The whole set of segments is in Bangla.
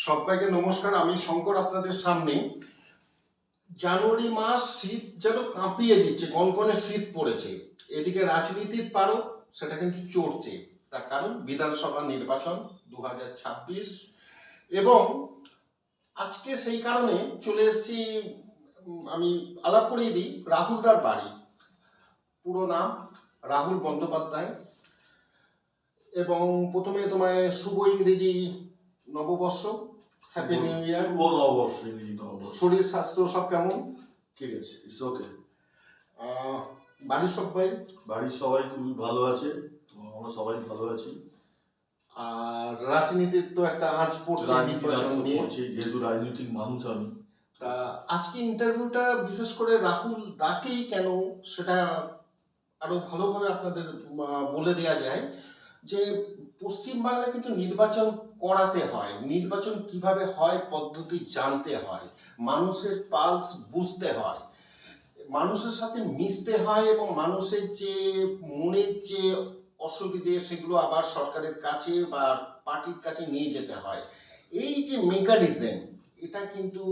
সবাইকে নমস্কার। আমি শঙ্কর আপনাদের সামনে। জানুয়ারি মাস শীত যেন কাঁপিয়ে দিচ্ছে, কনকনে শীত পড়েছে। এদিকে রাজনীতির পারো সেটা কিন্তু চড়ছে। তার কারণ বিধানসভা নির্বাচন 2026 এবং আজকে সেই কারণে চলে এসেছি। আমি আলাপ করিয়ে দিই রাহুলদার বাড়ি। পুরো নাম রাহুল বন্দ্যোপাধ্যায়। এবং প্রথমে তোমায় শুভ ইংরেজি নববর্ষ, হ্যাপি নিউ ইয়ার। শুভ নববর্ষ, ইংরেজি নববর্ষ। শরীর স্বাস্থ্য সব কেমন? ঠিক আছে, ইটস ওকে। বাড়ির সবাই? বাড়ির সবাই খুবই ভালো আছে, আমরা সবাই ভালো আছি। আর রাজনীতির তো একটা আঁচ পড়ছে নির্বাচন নিয়ে, যেহেতু রাজনৈতিক মানুষ আমি। তা আজকে ইন্টারভিউটা বিশেষ করে রাহুল দাকেই কেন সেটা আরো ভালোভাবে আপনাদের বলে দেওয়া যায় যে পশ্চিমবাংলায় কিন্তু নির্বাচন করাতে হয়, নির্বাচন কিভাবে হয় পদ্ধতি জানতে হয়, মানুষের পালস বুঝতে হয়, মানুষের সাথে মিশতে হয় এবং মানুষের যে মনের যে অসুবিধে সেগুলো আবার সরকারের কাছে বা পার্টির কাছে নিয়ে যেতে হয়। এই যে মেকানিজম, এটা কিন্তু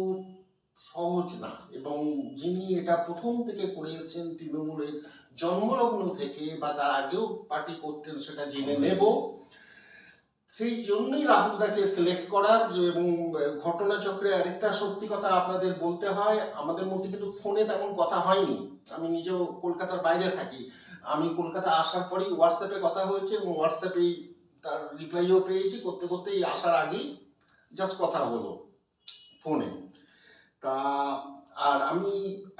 সহজ না। এবং যিনি এটা প্রথম থেকে করে এসেছেন তৃণমূলের জন্মলগ্ন থেকে বা তার আগেও পার্টি করতেন, সেটা জেনে নেব। সেই জন্যই রাহুলদাকে সিলেক্ট করা। এবং ঘটনাচক্রে আরেকটা সত্যি কথা আপনাদের বলতে হয়, আমাদের মধ্যে কিন্তু ফোনে তেমন কথা হয়নি। আমি নিজেও কলকাতার বাইরে থাকি। আমি কলকাতা আসার পরেই হোয়াটসঅ্যাপে কথা হয়েছে এবং হোয়াটসঅ্যাপেই তার রিপ্লাইও পেয়েছি। করতে করতেই আসার আগেই জাস্ট কথা হলো ফোনে। তা আর আমি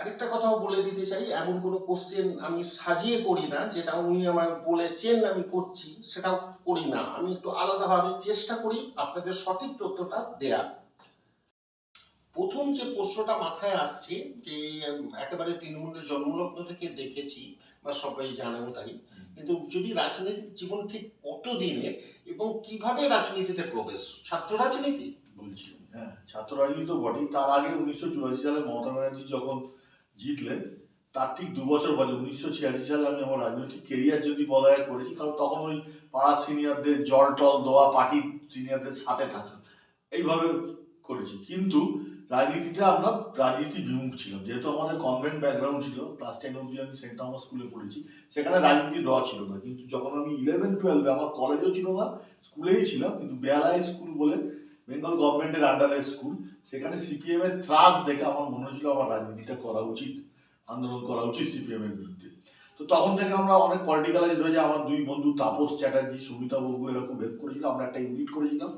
আরেকটা কথাও বলে দিতে চাই, এমন কোনো কোশ্চেন আমি সাজিয়ে করি না, যেটা উনি আমায় বলেছেন আমি করছি সেটাও করি না। আমি একটু আলাদাভাবে চেষ্টা করি আপনাদের সঠিক তথ্যটা দেওয়ার। প্রথম যে প্রশ্নটা মাথায় আসছে যে একেবারে তৃণমূলের জন্মলগ্ন থেকে দেখেছি বা সবাই জানেও তাই, কিন্তু যদি রাজনৈতিক জীবন ঠিক কত দিনে এবং কিভাবে রাজনীতিতে প্রবেশ? ছাত্র রাজনীতি বলছি, হ্যাঁ, ছাত্র রাজনীতি তো বটেই। তার আগে 1984 সালে মমতা ব্যানার্জি যখন জিতলেন, তার ঠিক 2 বছর বাদে 1986 সালে আমি আমার রাজনৈতিক কেরিয়ার যদি বলা হয় করেছি। কারণ তখন ওই পাড়া সিনিয়রদের জল টল দেওয়া, পার্টির সিনিয়রদের সাথে থাকা, এইভাবে করেছি। কিন্তু রাজনীতিটা আমরা রাজনীতি বিমুখ ছিলাম, যেহেতু আমাদের কনভেন্ট ব্যাকগ্রাউন্ড ছিল। ক্লাস 10 অব্দি আমি সেন্ট থমাস স্কুলে পড়েছি, সেখানে রাজনীতির র ছিল না। কিন্তু যখন আমি 11-12 আমার কলেজও ছিল না, স্কুলেই ছিলাম, কিন্তু বেহালাই স্কুল বলে বেঙ্গল গভর্নমেন্টের আন্ডারে স্কুল, সেখানে সিপিএম এর ত্রাস দেখে আমার মনে হয়েছিল আমার রাজনীতিটা করা উচিত, আন্দোলন করা উচিত সিপিএম এর বিরুদ্ধে। তো তখন থেকে আমরা অনেক পলিটিক্যালাইজ হয়ে যায়। আমার 2 বন্ধু তাপস চ্যাটার্জি, সুমিতা ববু এরকম হেল্প করেছিল। আমরা একটা ইউনিট করেছিলাম।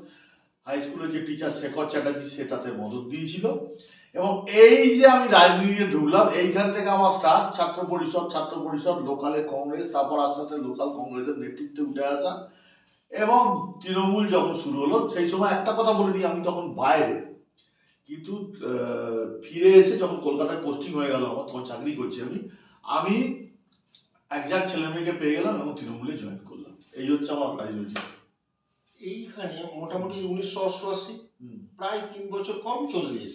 হাই স্কুলের যে টিচার শেখর চ্যাটার্জি, সে তাতে মদত দিয়েছিল। এবং এই যে আমি রাজনীতিতে ঢুকলাম, এইখান থেকে আমার স্টার্ট ছাত্র পরিষদ, লোকালে কংগ্রেস, তারপর আস্তে আস্তে লোকাল কংগ্রেসের নেতৃত্বে উঠে আসা এবং তৃণমূল যখন শুরু হলো। সেই সময় একটা কথা বলে দিই, আমি তখন বাইরে, কিন্তু ফিরে এসে যখন কলকাতায় পোস্টিং হয়ে গেল আমার, তখন চাকরি করছি আমি একজাক ছেলে মেয়েকে পেয়ে গেলাম এবং তৃণমূলে জয়েন করলাম। এই হচ্ছে আমার রাজনৈতিক। এইখানে মোটামুটি 1988, প্রায় 3 বছর কম 40,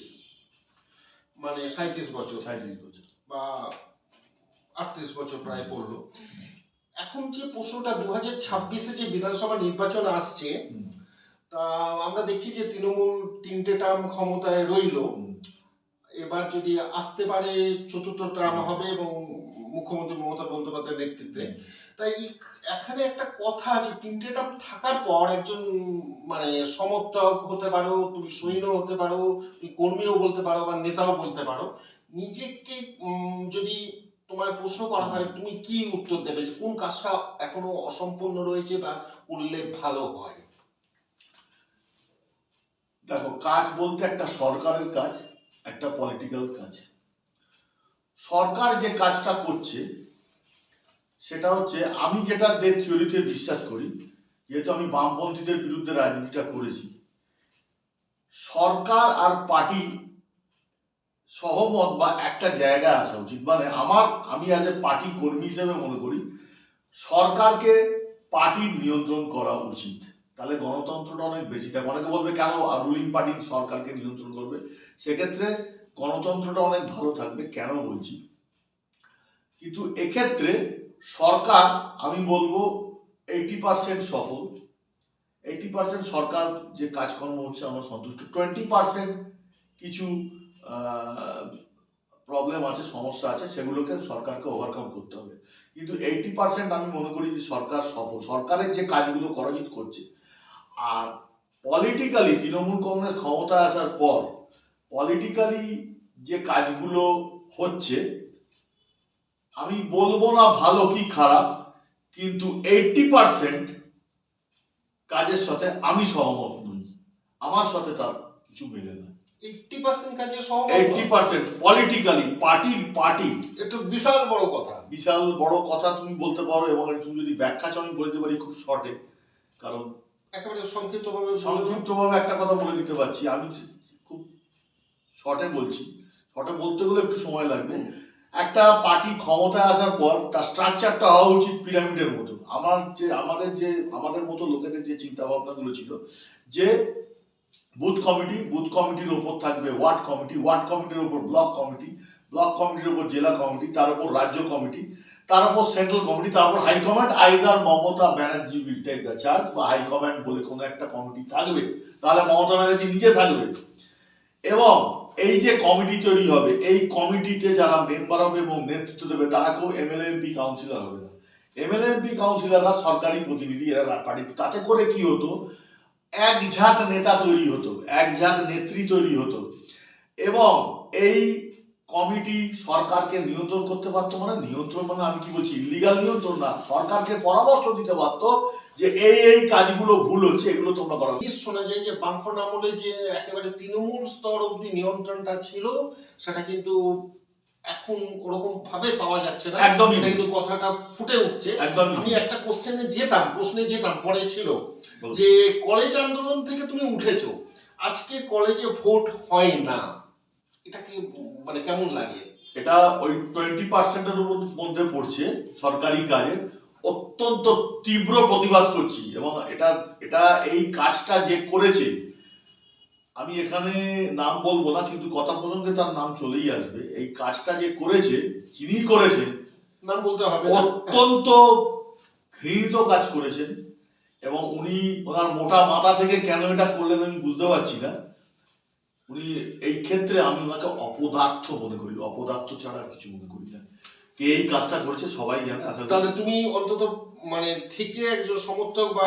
মানে 37 বছর বা 38 বছর প্রায় পড়লো। এখন যে প্রশ্নটা 2026-এ যে বিধানসভা নির্বাচন আসছে, তা আমরা দেখছি যে তৃণমূল 3টে টার্ম ক্ষমতায় রইল। এবার যদি আসতে পারে 4র্থ টার্ম হবে এবং মুখ্যমন্ত্রী মমতা বন্দ্যোপাধ্যায়ের নেতৃত্বে। তাই এখানে একটা কথা আছে, 3টে টার্ম থাকার পর একজন মানে সমর্থক হতে পারো, তুমি সৈন্য হতে পারো, তুমি কর্মীও বলতে পারো বা নেতাও বলতে পারো। নিজেকে যদি তোমায় প্রশ্ন করা হয়, তুমি কি উত্তর দেবে যে কোন কাজটা এখনো অসম্পূর্ণ রয়েছে বা করলে ভালো হয়? দেখো, কাজ বলতে একটা সরকারের কাজ, একটা পলিটিক্যাল কাজ। সরকার যে কাজটা করছে সেটা হচ্ছে, আমি যেটা থিওরিতে বিশ্বাস করি, যেহেতু আমি বামপন্থীদের বিরুদ্ধে রাজনীতিটা করেছি, সরকার আর পার্টি সহমত বা একটা জায়গায় আসা উচিত। মানে আমি আজ এ পার্টি কর্মী হিসেবে মনে করি সরকারকে পার্টির নিয়ন্ত্রণ করা উচিত, তাহলে গণতন্ত্রটা অনেক বেশি থাকে। অনেকে বলবে কেন রুলিং পার্টি সরকারকে নিয়ন্ত্রণ করবে? সেক্ষেত্রে গণতন্ত্রটা অনেক ভালো থাকবে। কেন বলছি, কিন্তু এক্ষেত্রে সরকার আমি বলবো 80% সফল 80% সরকার যে কাজকর্ম হচ্ছে আমরা সন্তুষ্ট, 20% কিছু প্রবলেম আছে, সমস্যা আছে, সেগুলোকে সরকারকে ওভারকাম করতে হবে। কিন্তু 80% আমি মনে করি যে সরকার সফল, সরকারের যে কাজগুলো করা উচিত করছে। আর পলিটিক্যালি তৃণমূল কংগ্রেস ক্ষমতায় আসার পর পলিটিক্যালি যে কাজগুলো হচ্ছে, আমি বলবো না ভালো কি খারাপ, কিন্তু 80% কাজের সাথে আমি সহমত নই, আমার সাথে তার কিছু মেলে না। 80% কাজে সহমত 80% পলিটিক্যালি পার্টি একটু বিশাল বড় কথা। বিশাল বড় কথা তুমি বলতে পারো, এবং তুমি যদি ব্যাখ্যা চাও আমি বলতে পারি খুব শর্টে, কারণ একেবারে সংক্ষিপ্তভাবে সংক্ষিপ্তভাবে একটা কথা বলে দিতে পারছি। আমি খুব শর্টে বলছি, শর্টে বলতে গেলে একটু সময় লাগবে। একটা পার্টি ক্ষমতায় আসার পর তার স্ট্রাকচারটা হওয়া উচিত পিরামিডের মতো। আমাদের মতো লোকেদের যে চিন্তা ভাবনাগুলো ছিল, যে বুথ কমিটির ওপর থাকবে ওয়ার্ড কমিটির ওপর ব্লক কমিটির ওপর জেলা কমিটি, তার উপর রাজ্য কমিটি, তার উপর সেন্ট্রাল কমিটি, তার উপর high command. Either Mamata Banerjee will take the charge, বা হাইকমান্ড বলে কোনো একটা কমিটি থাকবে, তাহলে মমতা ব্যানার্জি নিজে থাকবে। এবং এই যে কমিটি তৈরি হবে, এই কমিটিতে যারা মেম্বার হবে এবং নেতৃত্ব দেবে তারা কেউ এমএলএ এমপি কাউন্সিলর হবে না। এমএলএ এমপি কাউন্সিলররা সরকারি প্রতিনিধি, এরা পার্টি। তাতে করে কি হতো, এক ঝাঁক নেতা তৈরি হতো, এক ঝাঁক নেত্রী তৈরি হতো, এবং এই কমিটি সরকারকে নিয়ন্ত্রণ করতে পারতো। মানে নিয়ন্ত্রণ মানে আমি কি বলছি, ইলিগাল নিয়ন্ত্রণ না, সরকারকে পরামর্শ দিতে পারতো যে এই কাজগুলো ভুল হচ্ছে, এগুলো তোমরা করো। শোনা যায় যে বামফ্রন্ট আমলে যে একেবারে তৃণমূল স্তর অব্দি নিয়ন্ত্রণটা ছিল, সেটা কিন্তু এখন ওরকম ভাবে পাওয়া যাচ্ছে না। একদমই এটা কিন্তু কথাটা ফুটে উঠছে। আমি একটা প্রশ্নে যেতাম পরে ছিল যে কলেজ আন্দোলন থেকে তুমি উঠেছো, আজকে কলেজে ভোট হয় না, এটাকে মানে কেমন লাগে? এটা ওই 20%-এর মধ্যে পড়ছে সরকারি কাজে। অত্যন্ত তীব্র প্রতিবাদ করছি, এবং এটা এই কাজটা যে করেছে, আমি এখানে নাম বলবো না, কিন্তু কথা প্রসঙ্গে তার নাম চলেই আসবে। এই কাজটা যে করেছে, যিনি করেছেন, নাম বলতে হবে, অত্যন্ত ঘৃণিত কাজ করেছেন। এবং উনি ওনার মোটা মাথা থেকে কেন এটা করলেন আমি বুঝতে পারছি না। উনি এই ক্ষেত্রে আমি ওনাকে অপদার্থ মনে করি, অপদার্থ ছাড়া কিছু মনে করি না। কে এই কাজটা করেছে সবাই জানে। তাহলে তুমি অন্তত মানে থেকে একজন সমর্থক বা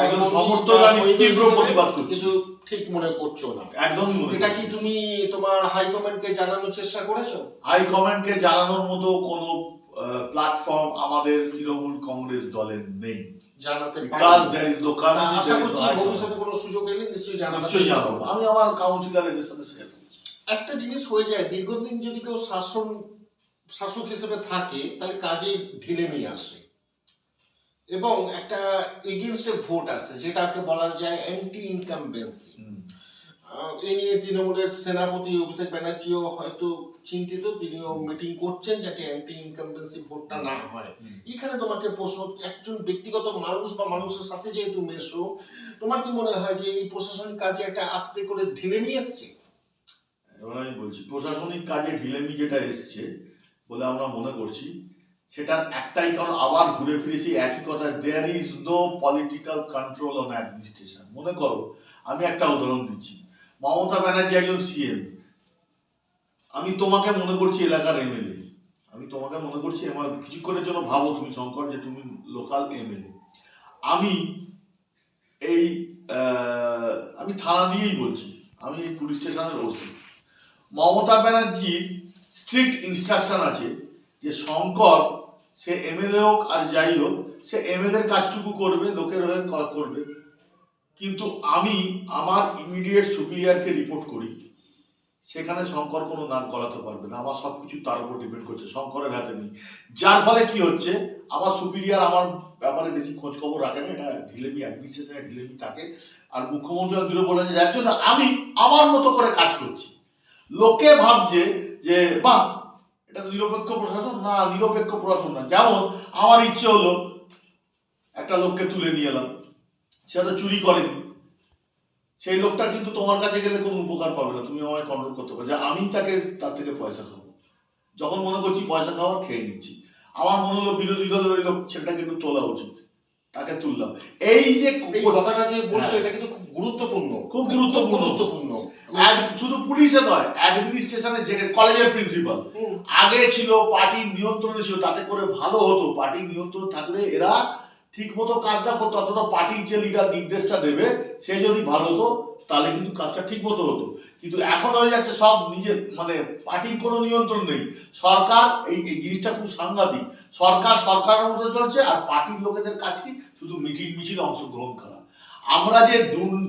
আমি তীব্র প্রতিবাদ করছি, কিন্তু ঠিক মনে করছো না একদমই মনে। এটা কি তুমি তোমার হাইকমান্ডকে জানানোর চেষ্টা করেছো? হাইকমান্ডকে জানানোর মতো কোনো প্ল্যাটফর্ম আমাদের তৃণমূল কংগ্রেস দলের নেই, জানাতে আশা করছি ভবিষ্যতে কোনো সুযোগ এলে নিশ্চয়ই জানাবো। আমি আমার কাউন্সিলরদের সাথে শেয়ার করছি। একটা জিনিস হয়ে যায়, দীর্ঘদিন যদি কেউ শাসক হিসেবে থাকে, তাহলে কাজে ঢিলেমি আসে এবং একটা এগেইনস্ট ভোট আসে, যেটাকে বলা যায় অ্যান্টি ইনকামবেন্সি। এ নিয়ে তৃণমূলের সেনাপতি অভিষেক ব্যানার্জিও হয়তো চিন্তিত, তিনিও মিটিং করছেন যাতে অ্যান্টি ইনকামবেন্সি ভোটটা না হয়। এখানে তোমাকে প্রশ্ন, একজন ব্যক্তিগত মানুষ বা মানুষের সাথে যেহেতু মেশো, তোমার কি মনে হয় যে এই প্রশাসনিক কাজে একটা আস্তে করে ঢিলেমি এসছে? এবার আমি বলছি, প্রশাসনিক কাজে ঢিলেমি যেটা এসছে বলে আমরা মনে করছি, সেটার একটাই কারণ, আবার ঘুরে ফিরেছি একই কথা, there is no political control on administration. মনে করো, আমি একটা উদাহরণ দিচ্ছি, মমতা ব্যানার্জি একজন সিএম, আমি তোমাকে মনে করছি এলাকার এমএলএ, আমি তোমাকে মনে করছি, আমার কিছুক্ষণের জন্য ভাবো তুমি শঙ্কর যে তুমি লোকাল এমএলএ, আমি আমি থানা দিয়েই বলছি, আমি পুলিশ স্টেশনের ওসি। মমতা ব্যানার্জির স্ট্রিক্ট ইনস্ট্রাকশন আছে যে শঙ্কর, সে এমএলএ হোক আর যাই হোক, সে এমএলএর কাজটুকু করবে, লোকের হয়ে করবে। কিন্তু আমি আমার ইমিডিয়েট সুপিরিয়ারকে রিপোর্ট করি, সেখানে শঙ্কর কোনো নাক গলাতে পারবে না, আমার সবকিছু তার উপর ডিপেন্ড করছে, শঙ্করের হাতে নেই। যার ফলে কি হচ্ছে, আমার সুপিরিয়ার আমার ব্যাপারে বেশি খোঁজ খবর রাখে না, এটা ঢিলেমি, অ্যাডমিনিস্ট্রেশনের ঢিলেমি থাকে। আর মুখ্যমন্ত্রী দূরে বলে যার জন্য আমি আমার মতো করে কাজ করছি। লোকে ভাবছে যে বাহ, এটা তো নিরপেক্ষ প্রশাসন। না, নিরপেক্ষ প্রশাসন না। যেমন আমার ইচ্ছে হলো একটা লোককে তুলে নিয়ে এলাম, সে তো চুরি করেনি, সেই লোকটা কিন্তু তোমার কাছে গেলে কোনো উপকার পাবে না, তুমি আমায় কন্ট্রোল করতে পারবে, যে আমি তাকে তার থেকে পয়সা খাবো। যখন মনে করছি পয়সা খাওয়া, খেয়ে নিচ্ছি। আমার মনে হলো বিরোধী দলের ওই লোক, সেটাকে একটু তোলা উচিত, তাকে তুললাম। এই যে এই কথাটা যে বলছো হ্যাঁ। এটা কিন্তু খুব গুরুত্বপূর্ণ, খুব গুরুত্বপূর্ণ। শুধু পুলিশে নয়, অ্যাডমিনিস্ট্রেশনে যে কলেজের প্রিন্সিপাল আগে ছিল পার্টির নিয়ন্ত্রণে ছিল, তাতে করে ভালো হতো। পার্টির নিয়ন্ত্রণ থাকলে এরা ঠিক মতো কাজটা করতো, অন্তত পার্টির যে লিডার নির্দেশটা দেবে সে যদি ভালো হতো তাহলে কিন্তু কাজটা ঠিক মতো হতো। কিন্তু এখন হয়ে যাচ্ছে সব নিজের, মানে পার্টির কোনো নিয়ন্ত্রণ নেই। সরকার এই জিনিসটা খুব সাংঘাতিক। সরকার সরকারের মতো চলছে, আর পার্টির লোকেদের কাজ কি শুধু মিছিল অংশগ্রহণ করা। আমরা যে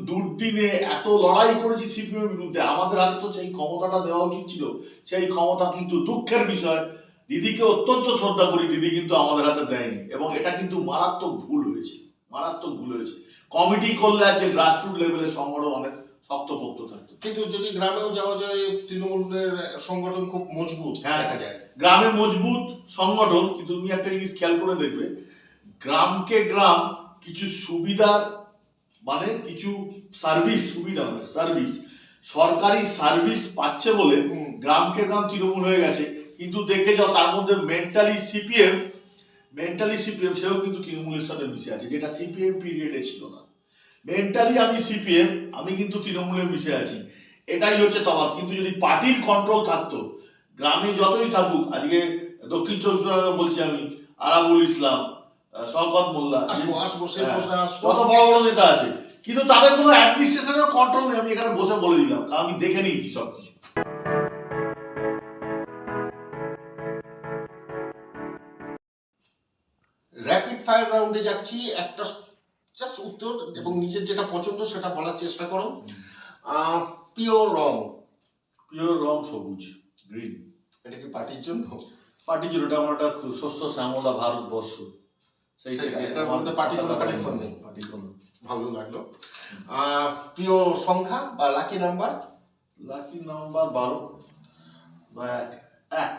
দুর্দিনে এত লড়াই করেছি সিপিএম বিরুদ্ধে, আমাদের হাতে তো সেই ক্ষমতাটা দেওয়া উচিত ছিল। সেই ক্ষমতা কিন্তু দুঃখের বিষয়, দিদিকে অত্যন্ত শ্রদ্ধা করি, দিদি কিন্তু আমাদের হাতে দেয়নি, এবং এটা কিন্তু মারাত্মক ভুল হয়েছে, মারাত্মক ভুল হয়েছে। কমিটি করলে আজকে গ্রাসরুট লেভেলের সংগঠন অনেক শক্তপোক্ত থাকতো। কিন্তু যদি গ্রামেও যাওয়া যায়, তৃণমূলের সংগঠন খুব মজবুত দেখা যায়। গ্রামে মজবুত সংগঠন, কিন্তু তুমি একটা জিনিস খেয়াল করে দেখবে, গ্রামকে গ্রাম কিছু সুবিধার, মানে কিছু সার্ভিস, সুবিধা নয় সার্ভিস, সরকারি সার্ভিস পাচ্ছে বলে গ্রামকে গ্রাম তৃণমূল হয়ে গেছে। কিন্তু দেখতে যাও তার মধ্যে মেন্টালি সিপিএম সেও কিন্তু তৃণমূলের সাথে মিশে আছে, যেটা সিপিএম পিরিয়ডে ছিল না। মেন্টালি আমি সিপিএম, আমি কিন্তু তৃণমূলে মিশে আছি, এটাই হচ্ছে তফাৎ। কিন্তু যদি পার্টির কন্ট্রোল থাকতো, গ্রামে যতই থাকুক, আজকে দক্ষিণ চব্বিশ পরগনা বলছি আমি, আরাবুল ইসলাম, শওকত মোল্লা, কত বড় বড় নেতা আছে, কিন্তু তাদের কোনো অ্যাডমিনিস্ট্রেশনের কন্ট্রোল নেই। আমি এখানে বসে বলে দিলাম, কারণ আমি দেখে নিয়েছি সবকিছু। র্যাপিড ফায়ার রাউন্ডে যাচ্ছি, একটা জাস্ট উত্তর এবং নিজের যেটা পছন্দ সেটা বলার চেষ্টা করো। পিওর রং সবুজ, গ্রিন। এটা কি পার্টির জন্য? পার্টির জন্য, এটা আমার একটা শস্য শ্যামলা ভারতবর্ষ, এটার মধ্যে পার্টির কোনো কানেকশন নেই। ভালো লাগলো। প্রিয় সংখ্যা বা লাকি নাম্বার? লাকি নাম্বার 12 বা 1।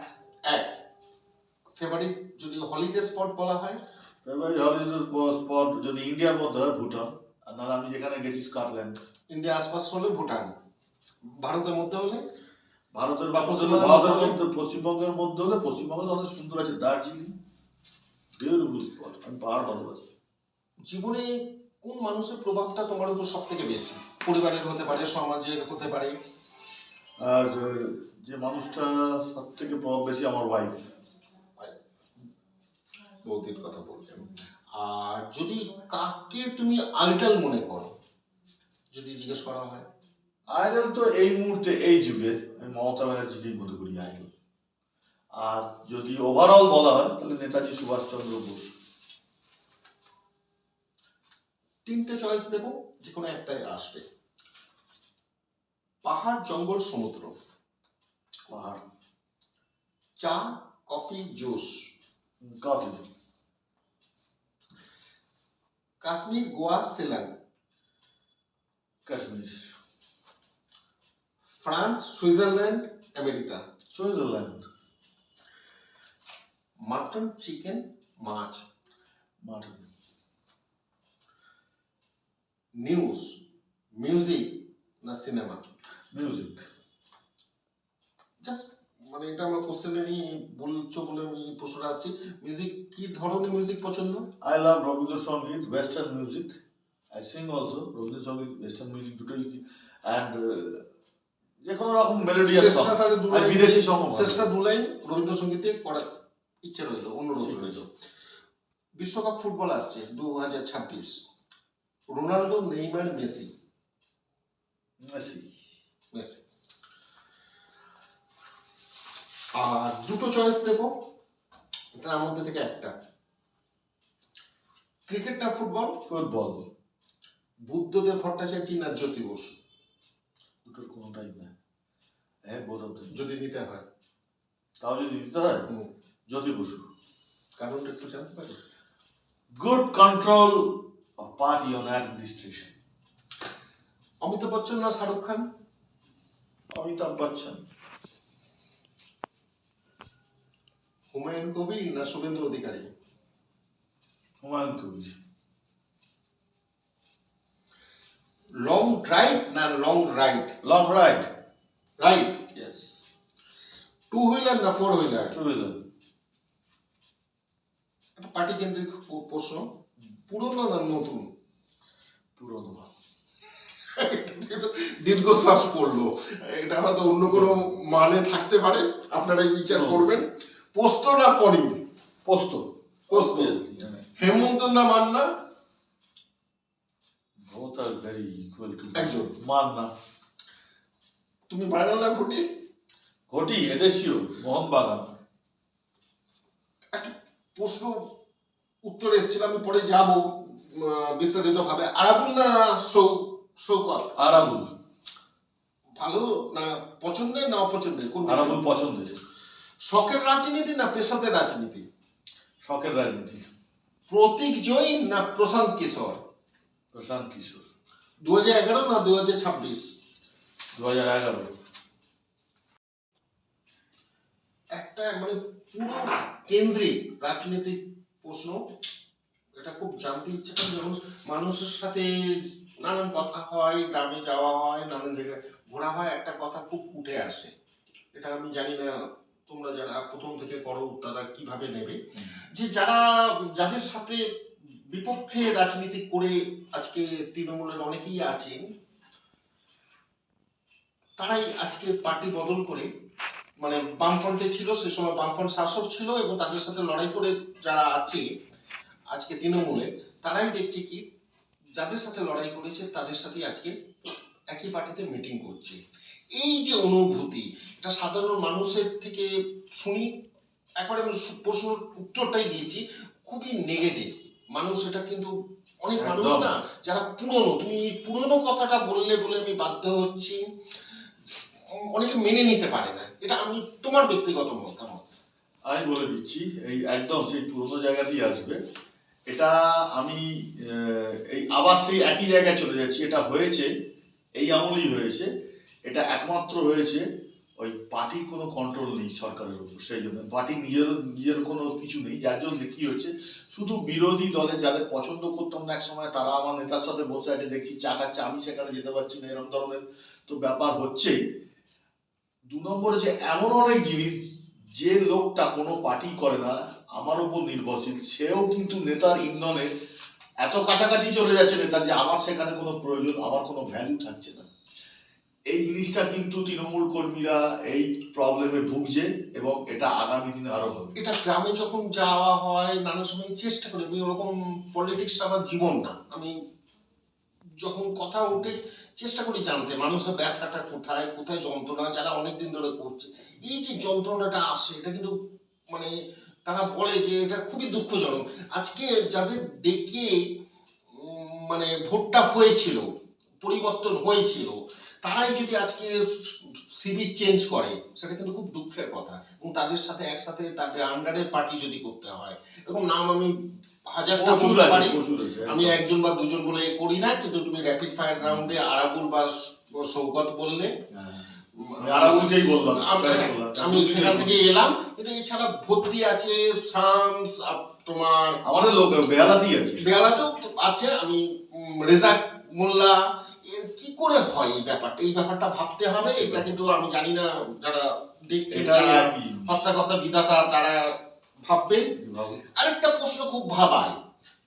ফেভারিট যদি হলিডে স্পট বলা হয়? ফেভারিট হলিডে স্পট যদি ইন্ডিয়ার মধ্যে হয় ভুটান, আর নাহলে আমি যেখানে গেছি স্কটল্যান্ড। ইন্ডিয়া আশপাশ হলে ভুটান, ভারতের মধ্যে হলে? ভারতের মধ্যে পশ্চিমবঙ্গের মধ্যে হলে পশ্চিমবঙ্গে অনেক সুন্দর আছে, দার্জিলিং, বিউটিফুল স্পট। আমি পাহাড় ভালোবাসি। জীবনে কোন মানুষের প্রভাবটা তোমার উপর সব থেকে বেশি? পরিবারের হতে পারে, সমাজের হতে পারে। আর যে মানুষটা সব থেকে প্রভাব বেশি, আমার ওয়াইফ। বৌদির কথা বললেন। আর যদি কাকে তুমি আইডল মনে করো, যদি জিজ্ঞেস করা হয়? আইডল তো এই মুহূর্তে এই যুগে আমি মমতা ব্যানার্জিকেই মনে করি আইডল। আর যদি ওভারঅল বলা হয় তাহলে নেতাজি সুভাষচন্দ্র বোস। তিনটে চয়েস দেব, যে কোনো একটাই আসবে। পাহাড়, জঙ্গল, সমুদ্র? পাহাড়। চা, coffee, juice? Coffee. Kashmir, Goa, Shillong? Kashmir. France, Switzerland, America? Switzerland. Mutton, chicken, মাছ? মাটন। নিউজ, মিউজিক না সিনেমা? মিউজিক। জাস্ট মানে এটা আমার কোশ্চেনেরই বলছো বলে আমি প্রশ্নটা আসছি। মিউজিক, কি ধরনের মিউজিক পছন্দ? I love Rabindrasangeet, western music. I sing also Rabindrasangeet, western music দুটোই, অ্যান্ড যে কোনো রকম মেলোডিয়াস সং। আর বিদেশি সং। শেষটা দু লাইন রবীন্দ্রসঙ্গীতে করার ইচ্ছে রইল, অনুরোধ রইল। বিশ্বকাপ ফুটবল আসছে 2026, Ronaldo, Neymar, Messi? Messi. Messi. আর দুটো চয়েস দেবো, তার মধ্যে থেকে একটা। ক্রিকেট না ফুটবল? ফুটবল। বুদ্ধদেব ভট্টাচার্য না জ্যোতি বসু? দুটোর কোনোটাই না। হ্যাঁ, বোধ যদি নিতে হয়, তাও যদি নিতে হয় জ্যোতি বসু। কারণটা একটু জানতে পারি? Good control of party on administration. Amitabh Bachchan না শাহরুখ খান? অমিতাভ বচ্চন। হুমায়ুন কবির না শুভেন্দু অধিকারী? হুমায়ুন কবির। লং ড্রাইভ না long ride? Long ride. Ride? Yes. Two wheeler না ফোর হুইলার? Two wheeler. একটা পার্টি কেন্দ্রিক প্রশ্ন। পুরনো না নতুন? পুরনো। দীর্ঘশ্বাস পড়লো, এটা হয়তো অন্য কোনো মানে থাকতে পারে, আপনারাই বিচার করবেন। পোস্ত না পনির? পোস্ত। পোস্ত। হেমন্ত না Manna? both are very equal to একজন। মান্না। তুমি বানাল না ঘটি? ঘটি এদেশীয় মোহনবাগান। একটা প্রশ্ন উত্তর এসেছিল, আমি পরে যাব বিস্তারিত ভাবে। আরাবুল না শৌকত? আরাবুল। ভালো না পছন্দের না অপছন্দের? কোন আরাবুল পছন্দের। শখের রাজনীতি না পেশাতে রাজনীতি? শখের রাজনীতি। প্রতীক জৈন না প্রশান্ত কিশোর? প্রশান্ত কিশোর। 2011 না 2026? 2011। একটা মানে পুরো কেন্দ্রিক রাজনৈতিক প্রশ্ন, এটা খুব জানতে ইচ্ছে করে। যখন মানুষের সাথে নানান কথা হয়, গ্রামে যাওয়া হয়, নানান জায়গায় ঘোরা হয়, একটা কথা খুব উঠে আসে। এটা আমি জানি না তোমরা যারা প্রথম থেকে করো তারা কিভাবে নেবে, যে যাদের সাথে বিপক্ষে রাজনীতি করে আজকে তৃণমূলের অনেকেই আছেন, তারাই আজকে পার্টি বদল করে, মানে বামফ্রন্টে ছিল সে সময়, বামফ্রন্ট শাসক ছিল, এবং তাদের সাথে লড়াই করে যারা আছে আজকে তৃণমূলে, তারাই দেখছে কি যাদের সাথে লড়াই করেছে তাদের সাথে আজকে একই পার্টিতে মিটিং করছে। এই যে অনুভূতি, এটা সাধারণ মানুষের থেকে শুনি, একবারে আমি প্রশ্ন উত্তরটাই দিয়েছি, খুবই নেগেটিভ মানুষ। এটা কিন্তু অনেক মানুষ না যারা পুরনো, তুমি পুরনো কথাটা বললে বলে আমি বাধ্য হচ্ছি, অনেকে মেনে নিতে পারে না। এটা আমি তোমার ব্যক্তিগত মতামত। আমি বলে দিচ্ছি, এই একদম সেই পুরোনো জায়গাতেই আসবে এটা। আমি এই আবার সেই একই জায়গায় চলে যাচ্ছি। এটা হয়েছে এই আমলেই হয়েছে। এটা একমাত্র হয়েছে ওই পার্টির কোনো কন্ট্রোল নেই সরকারের উপর, সেই জন্য পার্টির নিজের কোনো কিছু নেই, যার জন্য কি হচ্ছে শুধু বিরোধী দলের যাদের পছন্দ করতাম না এক সময়, তারা আমার নেতার সাথে বসে আছে, দেখছি চা খাচ্ছে, আমি সেখানে যেতে পারছি না, এরকম ধরনের তো ব্যাপার হচ্ছেই। 2 নম্বরে যে এমন অনেক জিনিস, যে লোকটা কোনো পার্টি করে না, আমার উপর নির্ভরশীল, সেও কিন্তু নেতার ইন্ধনে এত কাছাকাছি চলে যাচ্ছে নেতার, যে আমার সেখানে কোনো প্রয়োজন, আমার কোনো ভ্যালু থাকছে না। এই জিনিসটা কিন্তু তৃণমূল কর্মীরা এই প্রবলেমে ভুগছে, এবং এটা আগামী দিনে আরো হবে। এটা গ্রামে যখন যাওয়া হয় নানা সময় চেষ্টা করি, আমি ওরকম পলিটিক্স আমার জীবন না, আমি যখন কথা উঠে চেষ্টা করি জানতে মানুষের ব্যথাটা কোথায়, কোথায় যন্ত্রণা, যারা অনেকদিন ধরে করছে এই যে যন্ত্রণাটা আসে, এটা কিন্তু মানে তারা বলে যে এটা খুবই দুঃখজনক। আজকে যাদের ডেকে মানে ভোটটা হয়েছিল, পরিবর্তন হয়েছিল, তারাই যদি আজকে সিবি চেঞ্জ করে, সেটা কিন্তু খুব দুঃখের কথা। এবং তাদের সাথে একসাথে তাদের আন্ডারে পার্টি যদি করতে হয়, এরকম নাম আমি হাজারটা বলতে পারি, আমি একজন বা দুজন বলে করি না, কিন্তু তুমি র্যাপিড ফায়ার রাউন্ডে আরাবুল বা শৌকত বললে, আমি সেখান থেকে এলাম। কিন্তু এছাড়া ভর্তি আছে শামস, তোমার আমাদের লোক বেহালাতেই আছে, বেহালাতেও আছে, আমি রেজাক মোল্লা। কি করে হয় এই ব্যাপারটা? এই ব্যাপারটা ভাবতে হবে। এটা কিন্তু আমি জানি না যারা দেখছেন, যারা হত্যাকর্তা বিধাতা, তারা ভাববেন। আরেকটা প্রশ্ন খুব ভাবায়,